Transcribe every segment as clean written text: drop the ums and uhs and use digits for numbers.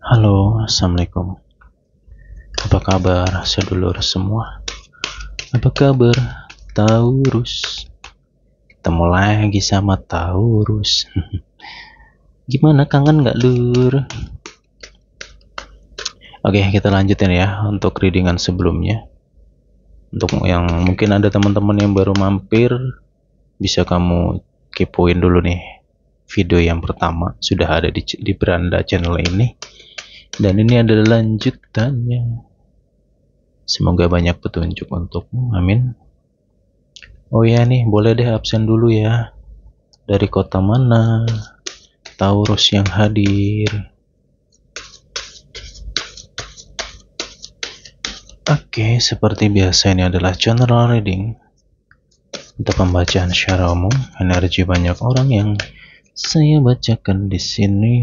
Halo, Assalamualaikum. Apa kabar, sedulur semua? Apa kabar, Taurus? Ketemu lagi sama Taurus. Gimana, kangen nggak, Lur? Oke, kita lanjutin ya untuk readingan sebelumnya. Untuk yang mungkin ada teman-teman yang baru mampir, bisa kamu kepoin dulu nih. Video yang pertama sudah ada di beranda channel ini. Dan ini adalah lanjutannya. Semoga banyak petunjuk untukmu, amin. Oh ya nih, boleh deh absen dulu ya. Dari kota mana? Taurus yang hadir. Oke, seperti biasa ini adalah general reading. Untuk pembacaan secara umum, energi banyak orang yang saya bacakan di sini.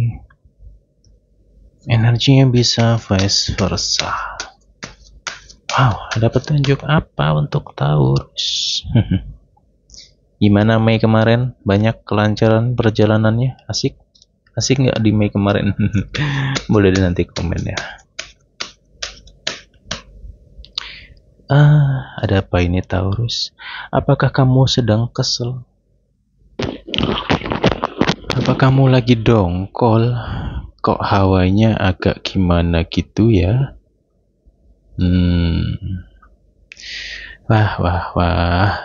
Energinya bisa vice versa. Wow, ada petunjuk apa untuk Taurus? Gimana Mei kemarin? Banyak kelancaran perjalanannya? Asik? Asik nggak di Mei kemarin? Boleh deh nanti komen ya. Ada apa ini Taurus? Apakah kamu sedang kesel? Apa kamu lagi dongkol? Kok hawanya agak gimana gitu ya? Wah.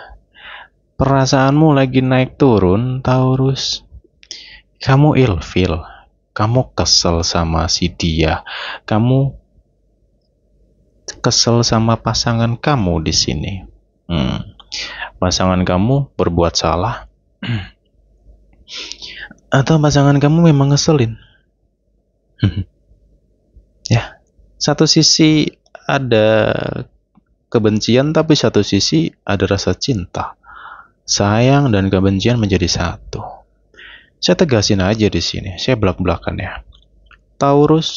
Perasaanmu lagi naik turun, Taurus. Kamu ilfil. Kamu kesel sama si dia. Kamu kesel sama pasangan kamu di sini. Pasangan kamu berbuat salah. Atau pasangan kamu memang ngeselin. Ya, satu sisi ada kebencian, tapi satu sisi ada rasa cinta. Sayang dan kebencian menjadi satu. Saya tegasin aja di sini. Saya belak-belakan ya. Taurus,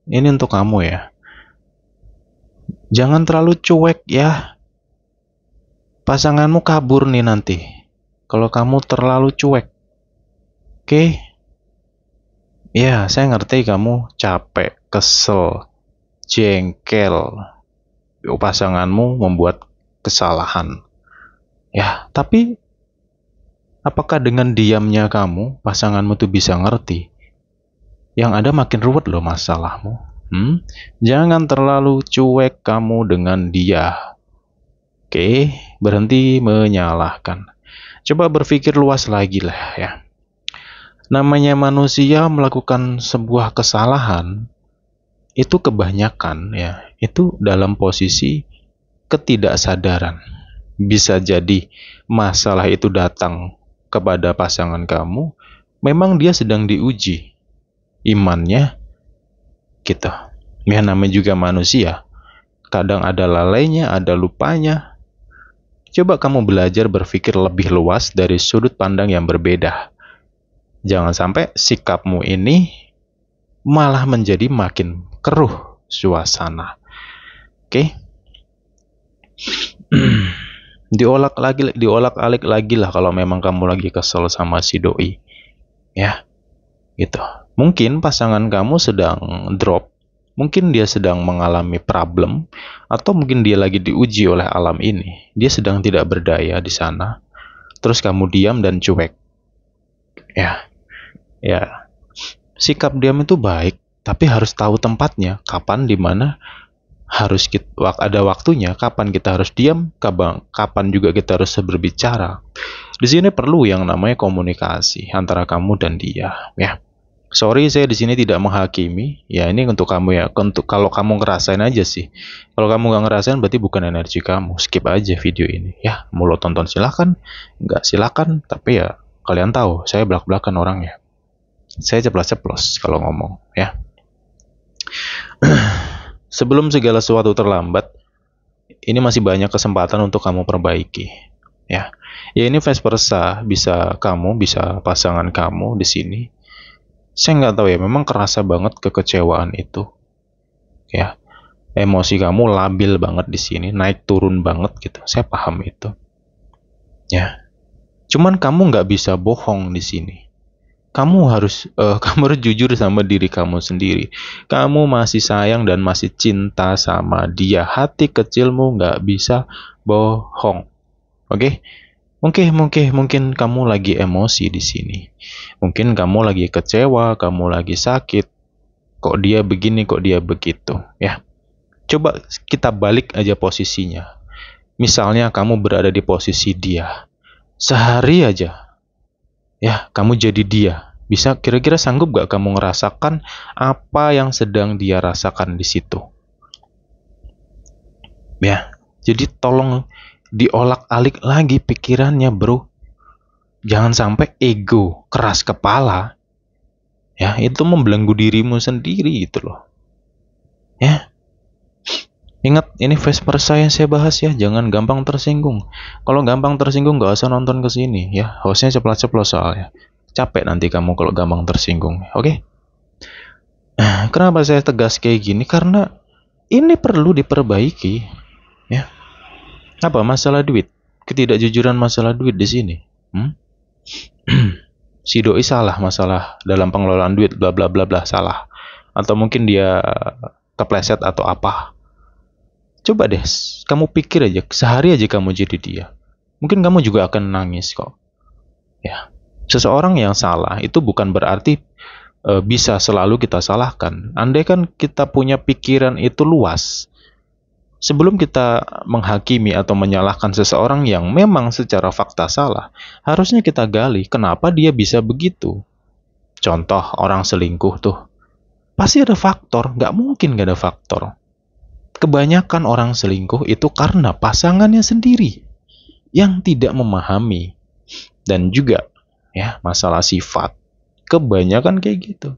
ini untuk kamu ya. Jangan terlalu cuek ya. Pasanganmu kabur nih nanti. Kalau kamu terlalu cuek. Oke? Ya, saya ngerti kamu capek, kesel, jengkel. Pasanganmu membuat kesalahan. Ya, tapi apakah dengan diamnya kamu, pasanganmu tuh bisa ngerti? Yang ada makin ruwet loh masalahmu. Jangan terlalu cuek kamu dengan dia. Oke, berhenti menyalahkan. Coba berpikir luas lagi lah ya. Namanya manusia melakukan sebuah kesalahan, itu kebanyakan ya, itu dalam posisi ketidaksadaran. Bisa jadi masalah itu datang kepada pasangan kamu, memang dia sedang diuji imannya gitu. Ya namanya juga manusia. Kadang ada lalainya, ada lupanya. Coba kamu belajar berpikir lebih luas dari sudut pandang yang berbeda. Jangan sampai sikapmu ini malah menjadi makin keruh suasana. Oke? Diolak-alik lagi lah kalau memang kamu lagi kesel sama si doi. Ya, gitu. Mungkin pasangan kamu sedang drop, mungkin dia sedang mengalami problem, atau mungkin dia lagi diuji oleh alam ini. Dia sedang tidak berdaya di sana. Terus kamu diam dan cuek. Ya. Sikap diam itu baik, tapi harus tahu tempatnya, kapan, di mana harus ada waktunya, kapan kita harus diam, kapan juga kita harus berbicara. Di sini perlu yang namanya komunikasi antara kamu dan dia, ya. Sorry, saya di sini tidak menghakimi. Ya, ini untuk kamu ya. Untuk kalau kamu ngerasain aja sih. Kalau kamu nggak ngerasain, berarti bukan energi kamu. Skip aja video ini. Ya, mau lo tonton silakan, nggak silakan. Tapi ya kalian tahu, saya belak-belakan orangnya. Saya ceplos-ceplos kalau ngomong, ya. Sebelum segala sesuatu terlambat, ini masih banyak kesempatan untuk kamu perbaiki, ya. Ya ini vice versa, bisa kamu, bisa pasangan kamu di sini. Saya nggak tahu ya, memang kerasa banget kekecewaan itu, ya. Emosi kamu labil banget di sini, naik turun banget gitu. Saya paham itu, ya. Cuman kamu nggak bisa bohong di sini. kamu harus jujur sama diri kamu sendiri. Kamu masih sayang dan masih cinta sama dia. Hati kecilmu nggak bisa bohong. Oke? Mungkin kamu lagi emosi di sini. Mungkin kamu lagi kecewa, kamu lagi sakit. Kok dia begini, kok dia begitu, ya. Coba kita balik aja posisinya. Misalnya kamu berada di posisi dia. Sehari aja, ya, kamu jadi dia. Bisa kira-kira sanggup gak kamu ngerasakan apa yang sedang dia rasakan di situ? Ya, jadi tolong diolak-alik lagi pikirannya, bro. Jangan sampai ego, keras kepala, ya, itu membelenggu dirimu sendiri gitu loh. Ya, ingat ini vice versa yang saya bahas ya, jangan gampang tersinggung. Kalau gampang tersinggung gak usah nonton ke sini ya, hostnya ceplos-ceplos soalnya. Capek nanti kamu kalau gampang tersinggung, oke? Kenapa saya tegas kayak gini? Karena ini perlu diperbaiki, ya. Apa masalah duit? Ketidakjujuran masalah duit di sini. Si doi salah masalah dalam pengelolaan duit, bla bla bla bla, salah. Atau mungkin dia kepleset atau apa. Coba deh, kamu pikir aja, sehari aja kamu jadi dia. Mungkin kamu juga akan nangis kok. Ya. Seseorang yang salah itu bukan berarti bisa selalu kita salahkan. Andai kan kita punya pikiran itu luas, sebelum kita menghakimi atau menyalahkan seseorang yang memang secara fakta salah, harusnya kita gali kenapa dia bisa begitu. Contoh orang selingkuh tuh, pasti ada faktor, nggak mungkin nggak ada faktor. Kebanyakan orang selingkuh itu karena pasangannya sendiri yang tidak memahami. Dan juga ya masalah sifat. Kebanyakan kayak gitu.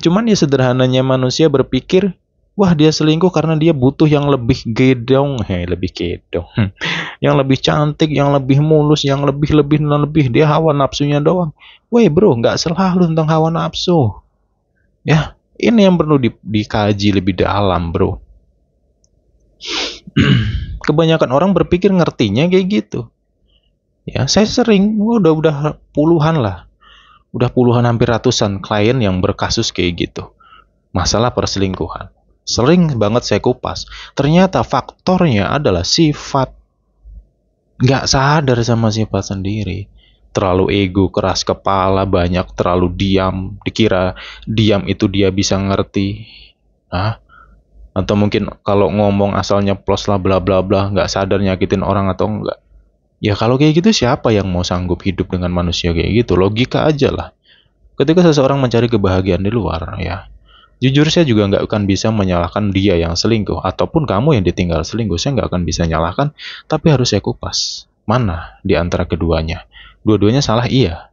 Cuman ya sederhananya manusia berpikir, wah dia selingkuh karena dia butuh yang lebih gedong, yang lebih cantik, yang lebih mulus, yang lebih. Dia hawa nafsunya doang. Weh bro, nggak selalu tentang hawa nafsu. Ya, ini yang perlu dikaji lebih dalam bro. Kebanyakan orang berpikir ngertinya kayak gitu. Ya, saya sering, udah puluhan lah. Udah puluhan hampir ratusan klien yang berkasus kayak gitu. Masalah perselingkuhan. Sering banget saya kupas. Ternyata faktornya adalah sifat. Nggak sadar sama sifat sendiri. Terlalu ego, keras kepala, banyak terlalu diam. Dikira diam itu dia bisa ngerti. Atau mungkin kalau ngomong asalnya plus lah bla bla bla. Nggak sadar nyakitin orang atau enggak. Ya kalau kayak gitu siapa yang mau sanggup hidup dengan manusia kayak gitu? Logika aja lah. Ketika seseorang mencari kebahagiaan di luar, ya jujur saya juga nggak akan bisa menyalahkan dia yang selingkuh. Ataupun kamu yang ditinggal selingkuh, saya nggak akan bisa nyalahkan. Tapi harus saya kupas. Mana di antara keduanya? Dua-duanya salah iya.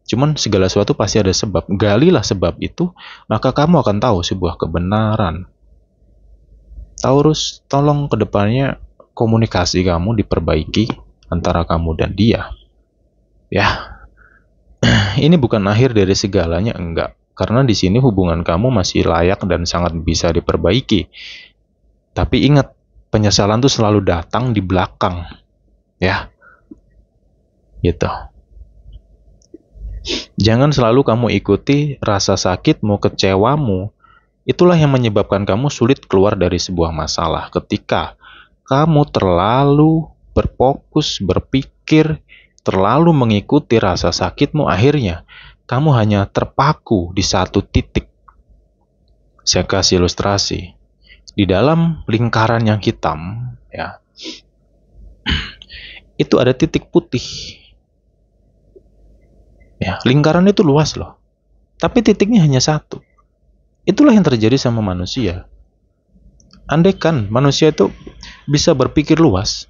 Cuman segala sesuatu pasti ada sebab. Galilah sebab itu, maka kamu akan tahu sebuah kebenaran. Taurus, tolong kedepannya komunikasi kamu diperbaiki antara kamu dan dia. Ya, ini bukan akhir dari segalanya, enggak. Karena di sini hubungan kamu masih layak dan sangat bisa diperbaiki. Tapi ingat, penyesalan tuh selalu datang di belakang. Ya, gitu. Jangan selalu kamu ikuti rasa sakitmu, kecewamu. Itulah yang menyebabkan kamu sulit keluar dari sebuah masalah. Ketika kamu terlalu berfokus, berpikir, terlalu mengikuti rasa sakitmu, akhirnya kamu hanya terpaku di satu titik. Saya kasih ilustrasi. Di dalam lingkaran yang hitam, ya, itu ada titik putih. Ya, lingkaran itu luas loh. Tapi titiknya hanya satu. Itulah yang terjadi sama manusia. Andai kan manusia itu bisa berpikir luas,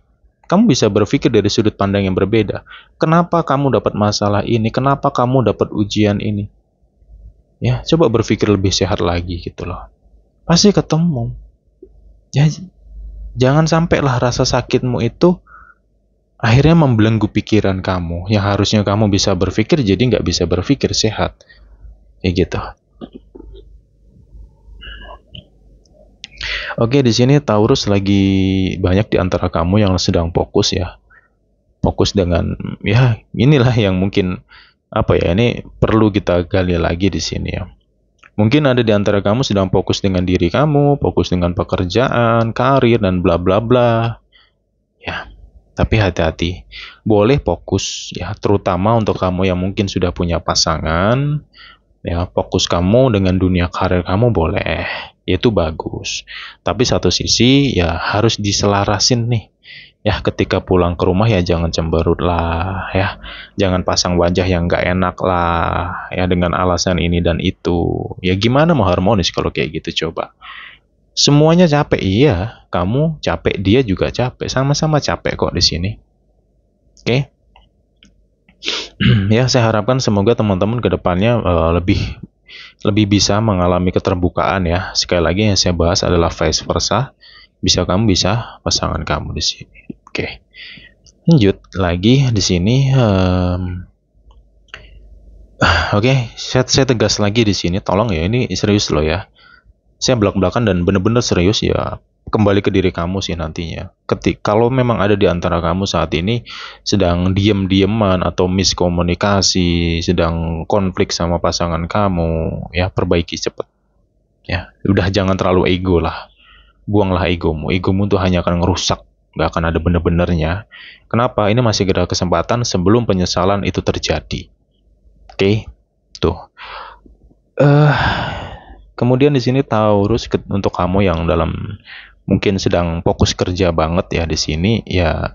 kamu bisa berpikir dari sudut pandang yang berbeda. Kenapa kamu dapat masalah ini? Kenapa kamu dapat ujian ini? Ya, coba berpikir lebih sehat lagi gitu loh. Pasti ketemu. Ya, jangan sampailah rasa sakitmu itu akhirnya membelenggu pikiran kamu. Yang harusnya kamu bisa berpikir jadi nggak bisa berpikir sehat. Ya gitu. Oke, di sini Taurus lagi banyak di antara kamu yang sedang fokus ya. Fokus dengan ya inilah yang mungkin apa ya, ini perlu kita gali lagi di sini ya. Mungkin ada di antara kamu sedang fokus dengan diri kamu, fokus dengan pekerjaan, karir, dan bla bla bla. Ya, tapi hati-hati. Boleh fokus ya, terutama untuk kamu yang mungkin sudah punya pasangan, ya fokus kamu dengan dunia karir kamu boleh. Itu bagus. Tapi satu sisi ya harus diselarasin nih. Ya ketika pulang ke rumah ya jangan cemberut lah ya. Jangan pasang wajah yang nggak enak lah ya dengan alasan ini dan itu. Ya gimana mau harmonis kalau kayak gitu coba. Semuanya capek, iya. Kamu capek, dia juga capek. Sama-sama capek kok di sini. Oke? Ya, saya harapkan semoga teman-teman ke depannya lebih bisa mengalami keterbukaan ya. Sekali lagi yang saya bahas adalah vice versa. Bisa kamu, bisa pasangan kamu di sini. Oke. Lanjut lagi di sini. Oke, saya tegas lagi di sini. Tolong ya, ini serius loh ya. Saya belak-belakan dan bener-bener serius ya. Kembali ke diri kamu sih nantinya. Kalau memang ada di antara kamu saat ini sedang diem-dieman atau miskomunikasi, sedang konflik sama pasangan kamu, ya perbaiki cepet. Ya, udah jangan terlalu ego lah. Buanglah egomu. Egomu tuh hanya akan ngerusak, nggak akan ada bener-benernya. Kenapa? Ini masih ada kesempatan sebelum penyesalan itu terjadi. Oke, tuh. Kemudian di sini Taurus untuk kamu yang dalam mungkin sedang fokus kerja banget ya di sini ya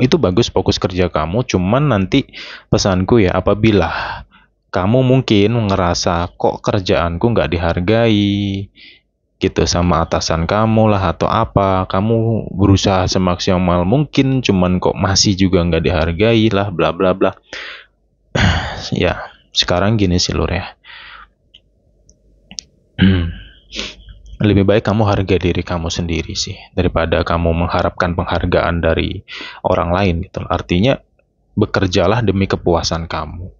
itu bagus fokus kerja kamu, cuman nanti pesanku ya apabila kamu mungkin ngerasa kok kerjaanku nggak dihargai gitu sama atasan kamu lah atau apa, kamu berusaha semaksimal mungkin cuman kok masih juga nggak dihargai lah bla bla bla. Ya sekarang gini sih Lur ya. Lebih baik kamu hargai diri kamu sendiri sih daripada kamu mengharapkan penghargaan dari orang lain gitu. Artinya bekerjalah demi kepuasan kamu.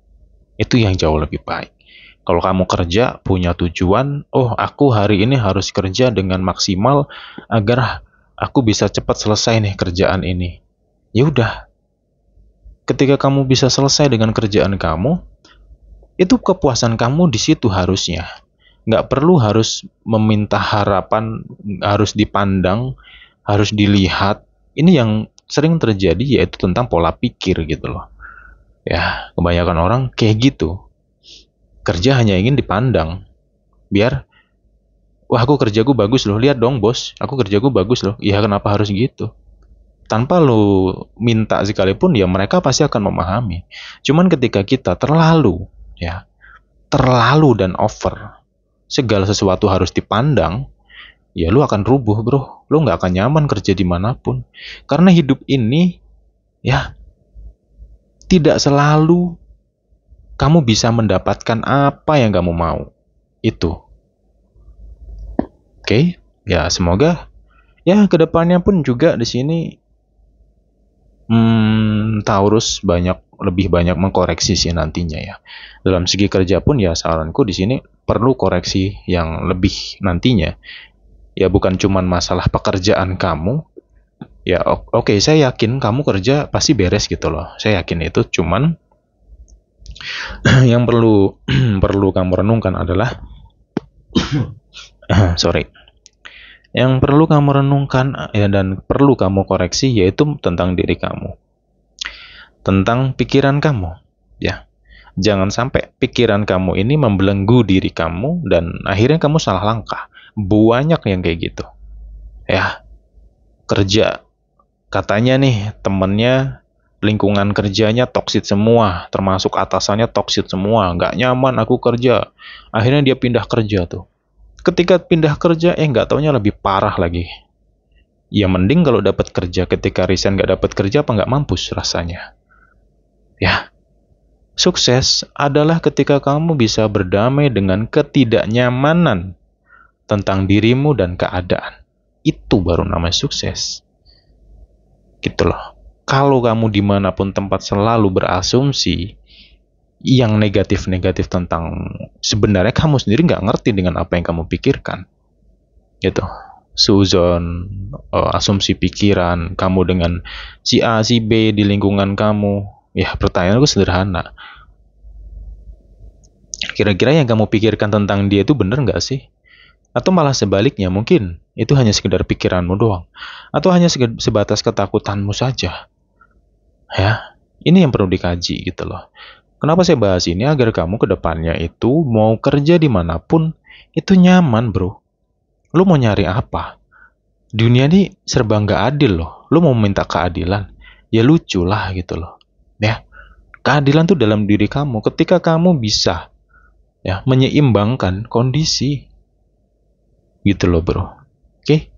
Itu yang jauh lebih baik. Kalau kamu kerja punya tujuan, oh aku hari ini harus kerja dengan maksimal agar aku bisa cepat selesai nih kerjaan ini. Ya udah. Ketika kamu bisa selesai dengan kerjaan kamu, itu kepuasan kamu di situ harusnya. Nggak perlu harus meminta harapan, harus dipandang, harus dilihat. Ini yang sering terjadi yaitu tentang pola pikir gitu loh. Ya, kebanyakan orang kayak gitu. Kerja hanya ingin dipandang. Biar, wah aku kerjaku bagus loh, lihat dong bos, aku kerjaku bagus loh. Iya kenapa harus gitu? Tanpa lo minta sekalipun ya mereka pasti akan memahami. Cuman ketika kita terlalu, ya, terlalu dan over, segala sesuatu harus dipandang, ya lu akan rubuh bro, lu nggak akan nyaman kerja dimanapun. Karena hidup ini, ya tidak selalu kamu bisa mendapatkan apa yang kamu mau. Itu, oke? Ya semoga ya kedepannya pun juga di sini Taurus lebih banyak mengkoreksi sih nantinya ya. Dalam segi kerja pun ya saranku di sini perlu koreksi yang lebih nantinya. Ya bukan cuman masalah pekerjaan kamu. Ya oke, saya yakin kamu kerja pasti beres gitu loh. Saya yakin itu, cuman yang perlu perlu kamu renungkan adalah sorry. Yang perlu kamu renungkan ya dan perlu kamu koreksi yaitu tentang diri kamu. Tentang pikiran kamu, ya. Jangan sampai pikiran kamu ini membelenggu diri kamu dan akhirnya kamu salah langkah. Banyak yang kayak gitu. Ya, kerja. Katanya nih temennya lingkungan kerjanya toksit semua, termasuk atasannya toksit semua, nggak nyaman aku kerja. Akhirnya dia pindah kerja tuh. Ketika pindah kerja, nggak taunya lebih parah lagi. Ya mending kalau dapat kerja, ketika resign nggak dapat kerja apa nggak mampus rasanya. Ya, sukses adalah ketika kamu bisa berdamai dengan ketidaknyamanan tentang dirimu dan keadaan. Itu baru namanya sukses. Gitu loh. Kalau kamu dimanapun tempat selalu berasumsi yang negatif-negatif tentang sebenarnya kamu sendiri nggak ngerti dengan apa yang kamu pikirkan. Gitu. Suzon, asumsi pikiran kamu dengan si A, si B di lingkungan kamu. Ya pertanyaanku sederhana. Kira-kira yang kamu pikirkan tentang dia itu benar nggak sih? Atau malah sebaliknya, mungkin itu hanya sekedar pikiranmu doang. Atau hanya sebatas ketakutanmu saja. Ya, ini yang perlu dikaji gitu loh. Kenapa saya bahas ini? Agar kamu ke depannya itu mau kerja dimanapun, itu nyaman bro. Lu mau nyari apa? Dunia ini serba nggak adil loh. Lu mau minta keadilan, ya lucu lah gitu loh. Ya, keadilan tuh dalam diri kamu. Ketika kamu bisa ya menyeimbangkan kondisi, gitu loh bro. Oke.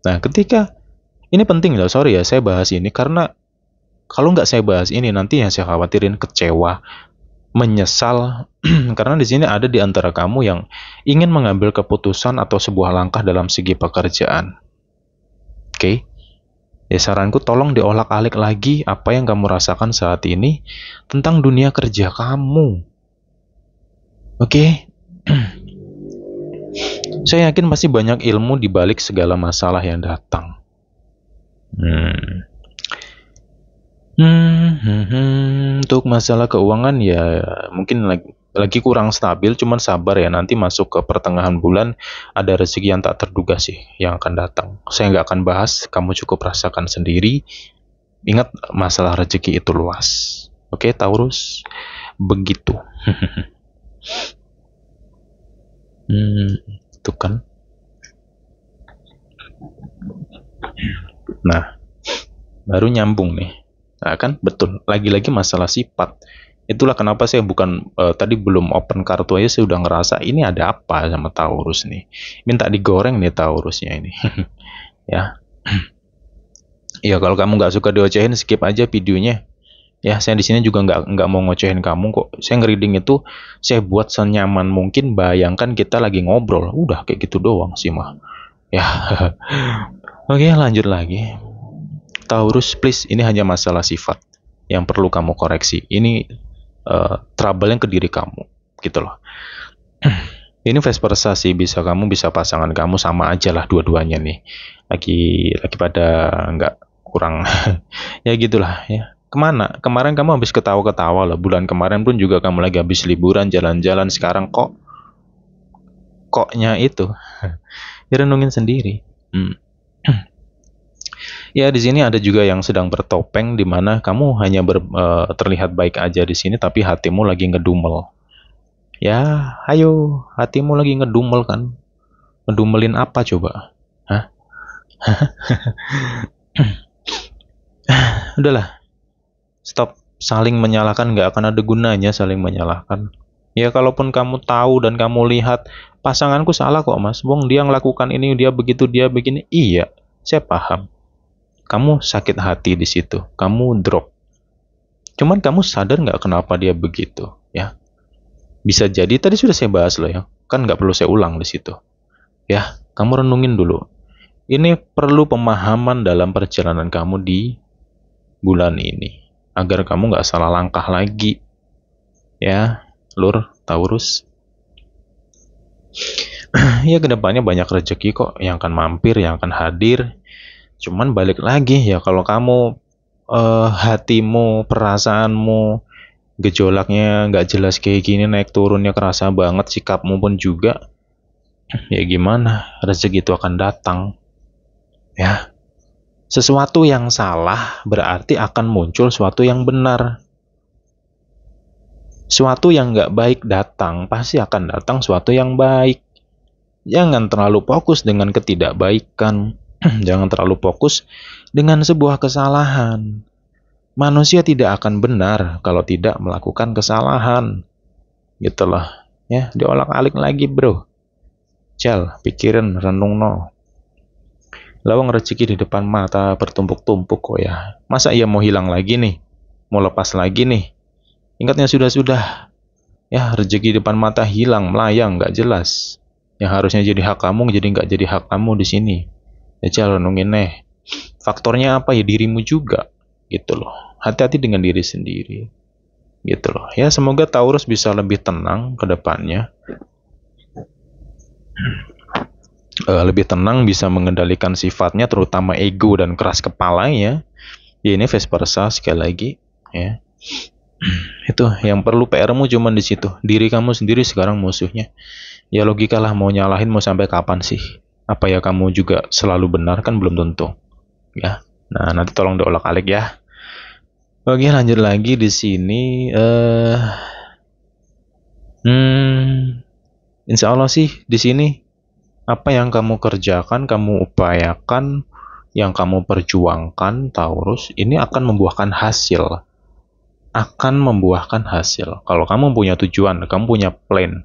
Nah, ketika ini penting loh. Sorry ya, saya bahas ini karena kalau nggak saya bahas ini nanti yang saya khawatirin kecewa, menyesal karena di sini ada di antara kamu yang ingin mengambil keputusan atau sebuah langkah dalam segi pekerjaan. Oke. Ya saranku tolong diolak-alik lagi apa yang kamu rasakan saat ini tentang dunia kerja kamu. Oke. Saya yakin pasti banyak ilmu di balik segala masalah yang datang. Untuk masalah keuangan ya mungkin lagi kurang stabil, cuman sabar ya, nanti masuk ke pertengahan bulan ada rezeki yang tak terduga sih yang akan datang. Saya nggak akan bahas, kamu cukup rasakan sendiri. Ingat, masalah rezeki itu luas. Oke, Taurus, begitu. Itu kan. Nah, baru nyambung nih. Nah, kan betul. Lagi-lagi masalah sifat. Itulah kenapa saya bukan tadi belum open kartu aja saya udah ngerasa ini ada apa sama Taurus nih. Minta digoreng nih Taurusnya ini. Ya. Ya kalau kamu nggak suka diocehin skip aja videonya. Ya saya di sini juga nggak mau ngocehin kamu kok. Saya ngereading itu saya buat senyaman mungkin. Bayangkan kita lagi ngobrol. Udah kayak gitu doang sih mah. Ya. Oke, lanjut lagi. Taurus, please, ini hanya masalah sifat yang perlu kamu koreksi. Ini trouble yang ke diri kamu, gitu loh. Ini vice versa sih, kamu bisa pasangan kamu sama aja lah dua-duanya nih. Lagi pada nggak kurang, ya gitulah ya. Kemana? Kemarin kamu habis ketawa-ketawa lah. Bulan kemarin pun juga kamu lagi habis liburan, jalan-jalan. Sekarang koknya itu, direnungin sendiri. Ya di sini ada juga yang sedang bertopeng di mana kamu hanya terlihat baik aja di sini tapi hatimu lagi ngedumel. Ya, ayo, hatimu lagi ngedumel kan? Ngedumelin apa coba? Hah? Udahlah. Stop saling menyalahkan, nggak akan ada gunanya saling menyalahkan. Ya kalaupun kamu tahu dan kamu lihat pasanganku salah kok mas, wong dia ngelakukan ini, dia begitu, dia begini. Iya, saya paham. Kamu sakit hati di situ, kamu drop. Cuman kamu sadar nggak kenapa dia begitu, ya? Bisa jadi tadi sudah saya bahas loh ya, kan nggak perlu saya ulang di situ. Ya, kamu renungin dulu. Ini perlu pemahaman dalam perjalanan kamu di bulan ini, agar kamu nggak salah langkah lagi, ya, Lur Taurus. Ya kedepannya banyak rezeki kok yang akan mampir, yang akan hadir. Cuman balik lagi ya kalau kamu hatimu, perasaanmu, gejolaknya nggak jelas kayak gini, naik turunnya kerasa banget, sikapmu pun juga, ya gimana, rezeki itu akan datang. Ya, sesuatu yang salah berarti akan muncul sesuatu yang benar. Sesuatu yang nggak baik datang, pasti akan datang sesuatu yang baik. Jangan terlalu fokus dengan ketidakbaikan. Jangan terlalu fokus dengan sebuah kesalahan. Manusia tidak akan benar kalau tidak melakukan kesalahan. Gitu loh. Ya, diolak-alik lagi, bro. Cel, pikirin, renung no. Lawang rezeki di depan mata bertumpuk-tumpuk kok ya. Masa ia mau hilang lagi nih? Mau lepas lagi nih? Ingatnya sudah-sudah. Ya, rezeki di depan mata hilang, melayang, nggak jelas. Yang harusnya jadi hak kamu, jadi nggak jadi hak kamu di sini. Ya Cel, renungin nih. Faktornya apa ya, dirimu juga. Gitu loh. Hati-hati dengan diri sendiri. Gitu loh. Ya semoga Taurus bisa lebih tenang ke depannya. Lebih tenang, bisa mengendalikan sifatnya, terutama ego dan keras kepalanya. Ya ini vice versa sekali lagi. Ya. Itu yang perlu PR-mu cuman di situ. Diri kamu sendiri sekarang musuhnya. Ya logika lah, mau nyalahin mau sampai kapan sih? Apa ya kamu juga selalu benar, kan belum tentu. Ya. Nah, nanti tolong diolak-alik ya. Oke, lanjut lagi di sini. Insya Allah sih di sini apa yang kamu kerjakan, kamu upayakan, yang kamu perjuangkan, Taurus, ini akan membuahkan hasil. Akan membuahkan hasil. Kalau kamu punya tujuan, kamu punya plan,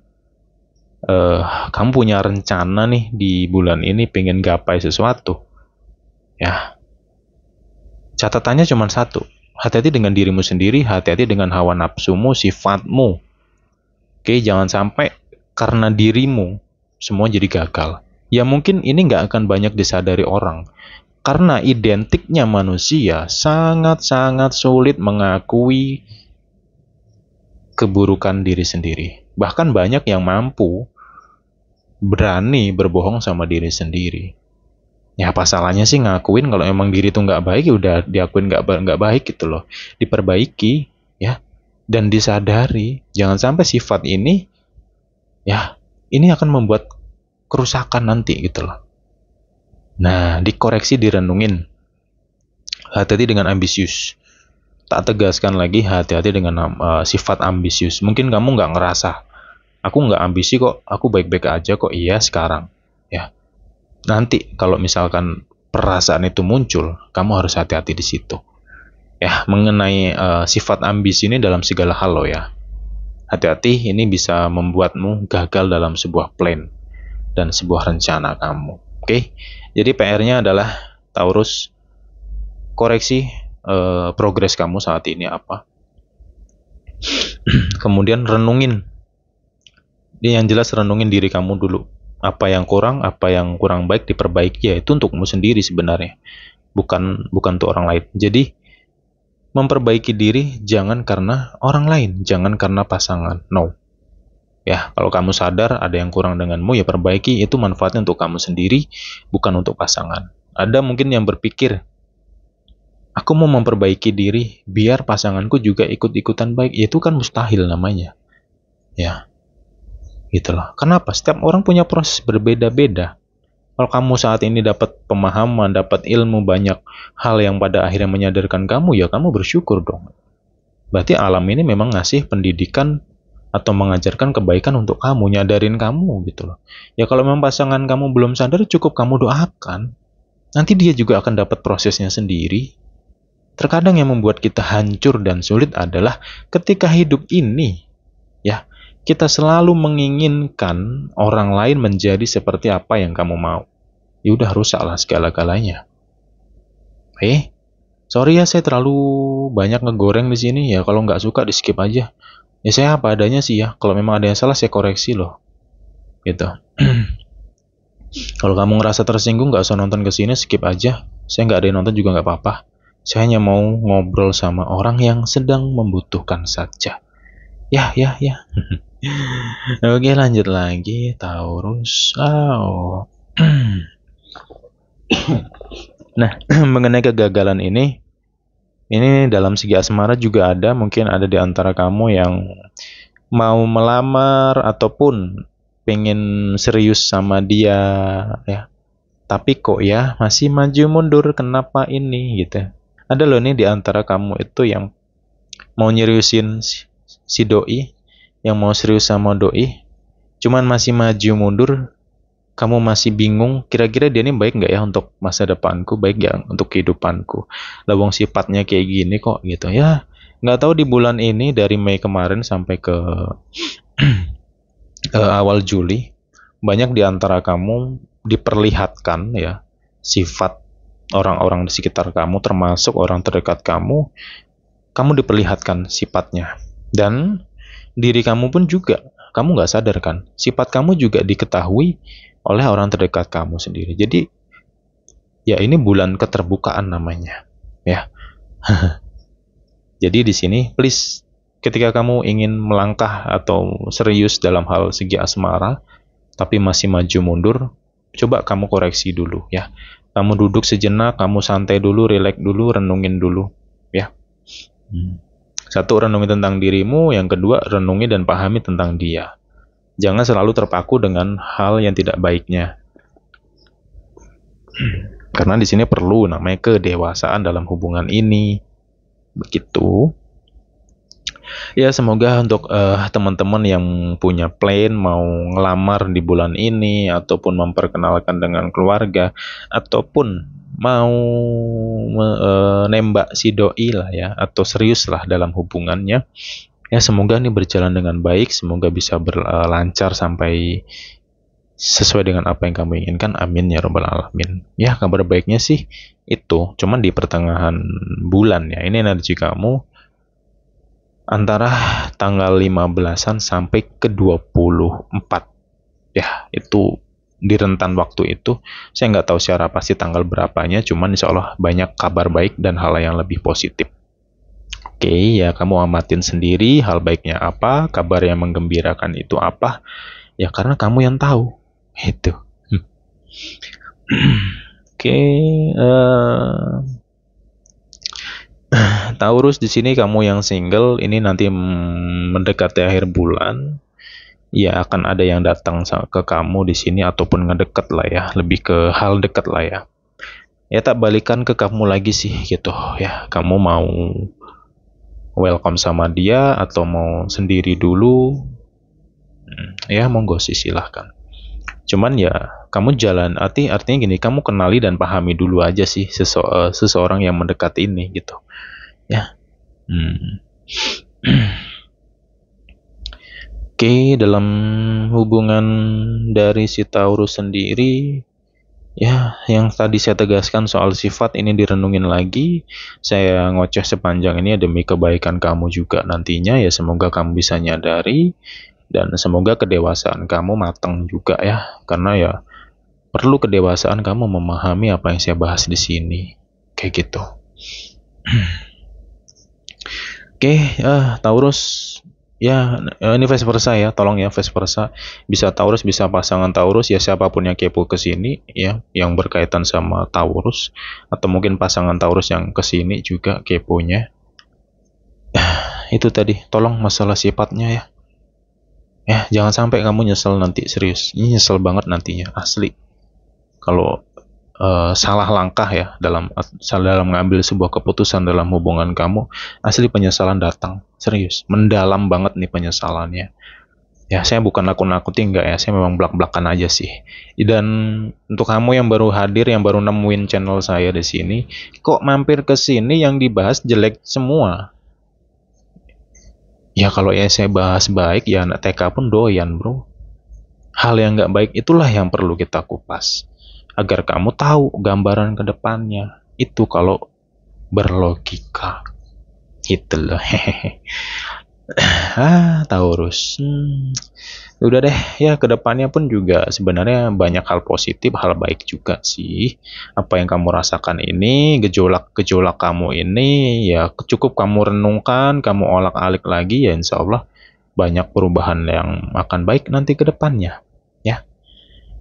kamu punya rencana nih di bulan ini pengen gapai sesuatu, ya catatannya cuma satu. Hati-hati dengan dirimu sendiri, hati-hati dengan hawa nafsumu, sifatmu. Oke, jangan sampai karena dirimu semua jadi gagal. Ya mungkin ini nggak akan banyak disadari orang. Karena identiknya manusia sangat-sangat sulit mengakui keburukan diri sendiri. Bahkan banyak yang mampu berani berbohong sama diri sendiri. Ya apa salahnya sih ngakuin kalau emang diri itu nggak baik, ya udah diakuin nggak baik gitu loh. Diperbaiki ya, dan disadari. Jangan sampai sifat ini ya ini akan membuat kerusakan nanti gitu loh. Nah, dikoreksi, direnungin. Hati-hati dengan ambisius. Tak tegaskan lagi, hati-hati dengan sifat ambisius. Mungkin kamu nggak ngerasa, aku nggak ambisi kok, aku baik-baik aja kok. Iya sekarang, ya. Nanti kalau misalkan perasaan itu muncul, kamu harus hati-hati di situ. Ya, mengenai sifat ambisi ini dalam segala hal loh ya. Hati-hati, ini bisa membuatmu gagal dalam sebuah plan dan sebuah rencana kamu. Oke, jadi PR-nya adalah Taurus, koreksi progres kamu saat ini apa. Kemudian renungin. Dia yang jelas renungin diri kamu dulu. Apa yang kurang baik diperbaiki, ya itu untukmu sendiri sebenarnya. Bukan untuk orang lain. Jadi memperbaiki diri jangan karena orang lain, jangan karena pasangan. No. Ya, kalau kamu sadar ada yang kurang denganmu, ya perbaiki. Itu manfaatnya untuk kamu sendiri, bukan untuk pasangan. Ada mungkin yang berpikir, aku mau memperbaiki diri biar pasanganku juga ikut-ikutan baik. Itu kan mustahil namanya. Ya, gitulah. Kenapa? Setiap orang punya proses berbeda-beda. Kalau kamu saat ini dapat pemahaman, dapat ilmu, banyak hal yang pada akhirnya menyadarkan kamu, ya kamu bersyukur dong. Berarti alam ini memang ngasih pendidikan atau mengajarkan kebaikan untuk kamu, nyadarin kamu gitu loh. Ya kalau memang pasangan kamu belum sadar, cukup kamu doakan. Nanti dia juga akan dapat prosesnya sendiri. Terkadang yang membuat kita hancur dan sulit adalah ketika hidup ini, ya, kita selalu menginginkan orang lain menjadi seperti apa yang kamu mau. Ya udah, rusaklah segala-galanya. Sorry ya, saya terlalu banyak ngegoreng di sini ya. Kalau nggak suka di skip aja. Ya saya apa adanya sih ya. Kalau memang ada yang salah saya koreksi loh. Gitu. Kalau kamu ngerasa tersinggung nggak usah nonton ke sini, skip aja. Saya nggak ada yang nonton juga nggak apa-apa. Saya hanya mau ngobrol sama orang yang sedang membutuhkan saja. Ya. Oke, lanjut lagi. Taurus. Nah, mengenai kegagalan ini dalam segi asmara juga ada, mungkin ada di antara kamu yang mau melamar ataupun pengen serius sama dia ya. Tapi kok ya masih maju mundur, kenapa ini gitu. Ada loh nih di antara kamu itu yang mau nyeriusin si doi, yang mau serius sama doi, cuman masih maju mundur. Kamu masih bingung, kira-kira dia ini baik nggak ya untuk masa depanku, baik nggak untuk kehidupanku. Lawang sifatnya kayak gini kok gitu ya. Nggak tahu di bulan ini dari Mei kemarin sampai ke awal Juli, banyak di antara kamu diperlihatkan ya sifat orang-orang di sekitar kamu, termasuk orang terdekat kamu diperlihatkan sifatnya. Dan diri kamu pun juga, kamu nggak sadar kan, sifat kamu juga diketahui oleh orang terdekat kamu sendiri. Jadi ya ini bulan keterbukaan namanya ya. Jadi di sini please, ketika kamu ingin melangkah atau serius dalam hal segi asmara tapi masih maju mundur, coba kamu koreksi dulu ya. Kamu duduk sejenak, kamu santai dulu, relax dulu, renungin dulu ya. Satu, renungi tentang dirimu. Yang kedua, renungi dan pahami tentang dia. Jangan selalu terpaku dengan hal yang tidak baiknya. Karena di sini perlu namanya kedewasaan dalam hubungan ini. Begitu. Ya, semoga untuk teman-teman yang punya plan mau ngelamar di bulan ini, ataupun memperkenalkan dengan keluarga, ataupun mau nembak si doi lah ya, atau serius lah dalam hubungannya. Ya, semoga ini berjalan dengan baik, semoga bisa berlancar sampai sesuai dengan apa yang kamu inginkan. Amin ya robbal alamin. Ya, kabar baiknya sih itu, cuman di pertengahan bulan ya, ini energi kamu antara tanggal 15-an sampai ke 24. Ya, itu di rentan waktu itu. Saya nggak tahu secara pasti tanggal berapanya, cuman insya Allah banyak kabar baik dan hal yang lebih positif. Oke, ya kamu amatin sendiri hal baiknya apa, kabar yang menggembirakan itu apa. Ya karena kamu yang tahu. Itu. Oke, Taurus, di sini kamu yang single ini nanti mendekati akhir bulan, ya akan ada yang datang ke kamu di sini ataupun ngedeket lah ya, lebih ke hal dekat lah ya. Ya tak balikan ke kamu lagi sih gitu ya. Kamu mau welcome sama dia atau mau sendiri dulu? Ya monggo sih, silahkan. Cuman ya kamu artinya gini, kamu kenali dan pahami dulu aja sih seseorang yang mendekat ini gitu. Ya. Oke, dalam hubungan dari si Taurus sendiri, ya yang tadi saya tegaskan soal sifat ini direnungin lagi. Saya ngoceh sepanjang ini demi kebaikan kamu juga nantinya ya, semoga kamu bisa nyadari dan semoga kedewasaan kamu matang juga ya, karena ya perlu kedewasaan kamu memahami apa yang saya bahas di sini. Kayak gitu. Oke, Taurus, ya ini vice versa ya, tolong ya vice versa. Bisa Taurus, bisa pasangan Taurus ya, siapapun yang kepo ke sini ya, yang berkaitan sama Taurus, atau mungkin pasangan Taurus yang ke sini juga keponya. Itu tadi, tolong masalah sifatnya ya. Ya, jangan sampai kamu nyesel nanti, serius. Ini nyesel banget nantinya, asli. Kalau salah langkah ya dalam mengambil sebuah keputusan dalam hubungan kamu, asli penyesalan datang, serius, mendalam banget nih penyesalannya. Ya, saya bukan nakut-nakutin, enggak ya, saya memang belak-belakan aja sih. Dan untuk kamu yang baru hadir, yang baru nemuin channel saya di sini, kok mampir ke sini yang dibahas jelek semua? Ya kalau ya saya bahas baik, ya anak TK pun doyan bro. Hal yang nggak baik itulah yang perlu kita kupas, agar kamu tahu gambaran ke depannya. Itu kalau berlogika. Gitu loh. Taurus. Udah deh, ya ke depannya pun juga sebenarnya banyak hal positif, hal baik juga sih. Apa yang kamu rasakan ini, gejolak-gejolak kamu ini, ya cukup kamu renungkan, kamu olak-alik lagi, ya insya Allah banyak perubahan yang akan baik nanti ke depannya. Ya,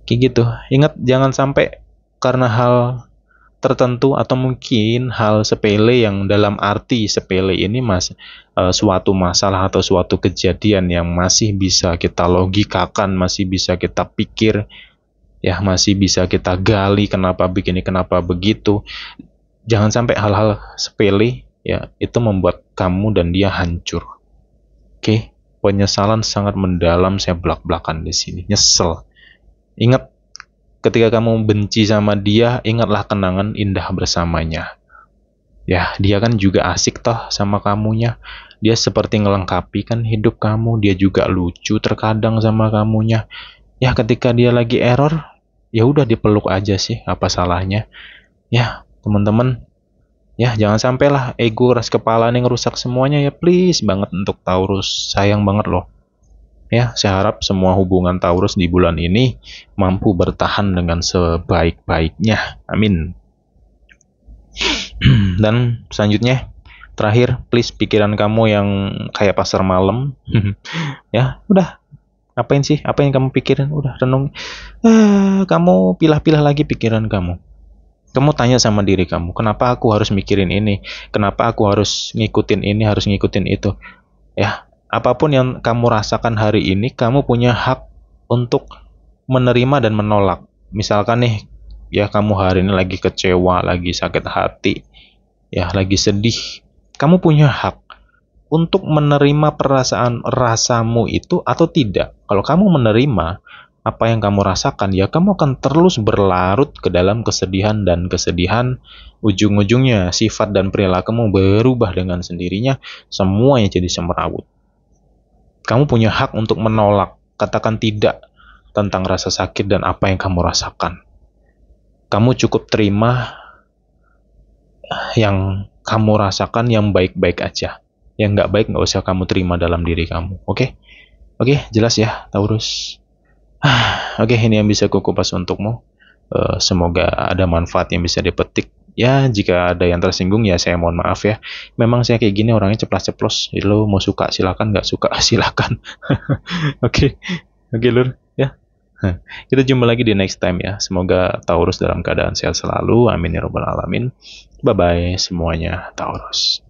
kayak gitu. Ingat, jangan sampai karena hal tertentu atau mungkin hal sepele, yang dalam arti sepele ini suatu masalah atau suatu kejadian yang masih bisa kita logikakan, masih bisa kita pikir, ya masih bisa kita gali kenapa begini, kenapa begitu. Jangan sampai hal-hal sepele ya itu membuat kamu dan dia hancur. Oke, penyesalan sangat mendalam, saya belak-belakan di sini, nyesel. Ingat, ketika kamu benci sama dia, ingatlah kenangan indah bersamanya. Ya, dia kan juga asik toh sama kamunya. Dia seperti ngelengkapi kan hidup kamu. Dia juga lucu terkadang sama kamunya. Ya, ketika dia lagi error, ya udah dipeluk aja sih, apa salahnya? Ya, teman-teman, ya jangan sampailah ego ras kepala nih ngerusak semuanya ya, please banget untuk Taurus. Sayang banget loh. Ya, saya harap semua hubungan Taurus di bulan ini mampu bertahan dengan sebaik-baiknya. Amin. Dan selanjutnya, terakhir, please pikiran kamu yang kayak pasar malam. Ya, udah. Apain sih? Apa yang kamu pikirin? Udah, renung. Kamu pilah-pilah lagi pikiran kamu. Kamu tanya sama diri kamu, kenapa aku harus mikirin ini? Kenapa aku harus ngikutin ini, harus ngikutin itu? Ya, apapun yang kamu rasakan hari ini, kamu punya hak untuk menerima dan menolak. Misalkan nih, ya kamu hari ini lagi kecewa, lagi sakit hati, ya lagi sedih. Kamu punya hak untuk menerima perasaan rasamu itu atau tidak. Kalau kamu menerima apa yang kamu rasakan, ya kamu akan terus berlarut ke dalam kesedihan dan kesedihan. Ujung-ujungnya sifat dan perilakumu berubah dengan sendirinya, semuanya jadi semrawut. Kamu punya hak untuk menolak, katakan tidak tentang rasa sakit dan apa yang kamu rasakan. Kamu cukup terima yang kamu rasakan yang baik-baik aja. Yang nggak baik nggak usah kamu terima dalam diri kamu. Oke? Oke, jelas ya, Taurus. Oke, ini yang bisa kukupas untukmu. Semoga ada manfaat yang bisa dipetik. Ya, jika ada yang tersinggung ya saya mohon maaf ya. Memang saya kayak gini orangnya ceplas-ceplos. Jadi lo mau suka silakan, nggak suka silakan. Oke, oke lur. Ya, kita jumpa lagi di next time ya. Semoga Taurus dalam keadaan sehat selalu. Amin ya robbal alamin. Bye bye semuanya Taurus.